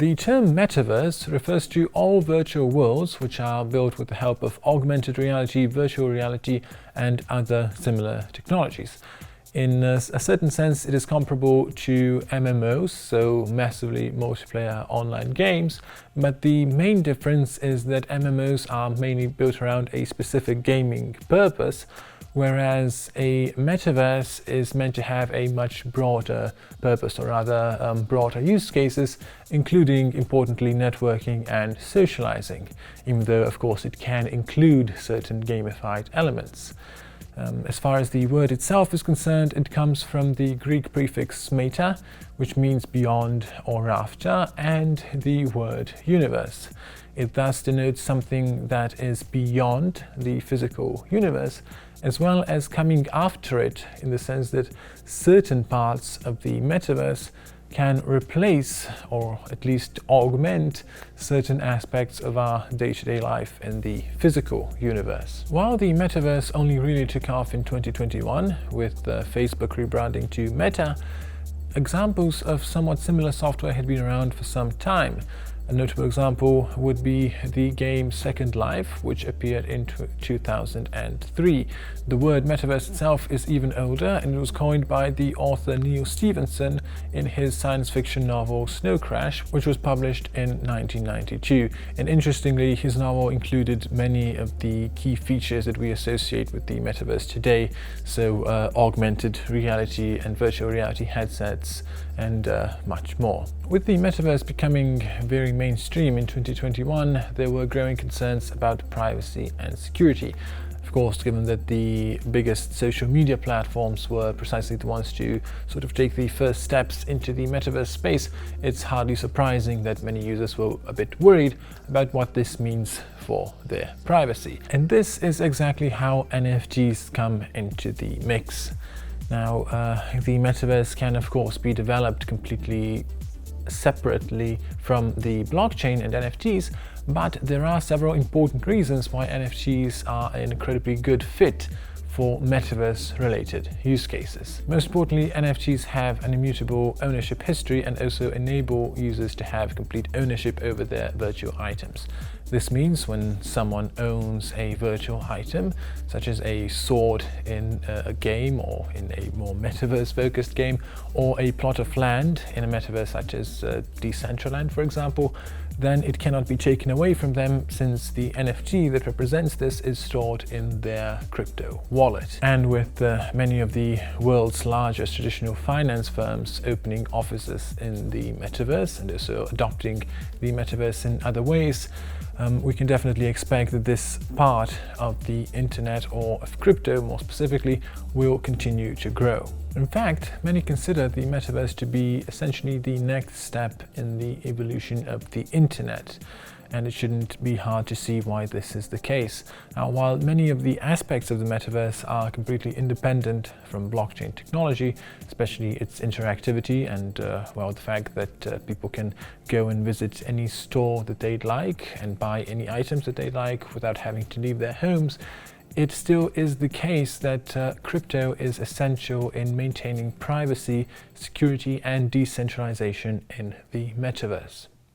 The term Metaverse refers to all virtual worlds which are built with the help of augmented reality, virtual reality, and other similar technologies. In a certain sense, it is comparable to MMOs, so massively multiplayer online games, but the main difference is that MMOs are mainly built around a specific gaming purpose, whereas a metaverse is meant to have a much broader purpose, or rather broader use cases, including, importantly, networking and socializing, even though, of course, it can include certain gamified elements. As far as the word itself is concerned, it comes from the Greek prefix meta, which means beyond or after, and the word universe. It thus denotes something that is beyond the physical universe, as well as coming after it, in the sense that certain parts of the metaverse can replace, or at least augment, certain aspects of our day-to-day life in the physical universe. While the metaverse only really took off in 2021 with Facebook rebranding to Meta, examples of somewhat similar software had been around for some time. A notable example would be the game Second Life, which appeared in 2003. The word metaverse itself is even older, and it was coined by the author Neil Stephenson in his science fiction novel Snow Crash, which was published in 1992. And interestingly, his novel included many of the key features that we associate with the metaverse today, so augmented reality and virtual reality headsets, and much more. With the metaverse becoming very mainstream in 2021, there were growing concerns about privacy and security. Of course, given that the biggest social media platforms were precisely the ones to sort of take the first steps into the metaverse space, it's hardly surprising that many users were a bit worried about what this means for their privacy. And this is exactly how NFTs come into the mix. Now, the metaverse can of course be developed completely separately from the blockchain and NFTs, but there are several important reasons why NFTs are an incredibly good fit for metaverse-related use cases. Most importantly, NFTs have an immutable ownership history and also enable users to have complete ownership over their virtual items. This means when someone owns a virtual item, such as a sword in a game or in a more metaverse-focused game, or a plot of land in a metaverse such as Decentraland, for example, then it cannot be taken away from them, since the NFT that represents this is stored in their crypto wallet. And with many of the world's largest traditional finance firms opening offices in the metaverse and also adopting the metaverse in other ways, we can definitely expect that this part of the internet, or of crypto more specifically, will continue to grow. In fact, many consider the metaverse to be essentially the next step in the evolution of the internet, and it shouldn't be hard to see why this is the case. Now, while many of the aspects of the metaverse are completely independent from blockchain technology, especially its interactivity and well, the fact that people can go and visit any store that they'd like and buy any items that they'd like without having to leave their homes, it still is the case that crypto is essential in maintaining privacy, security, and decentralization in the metaverse.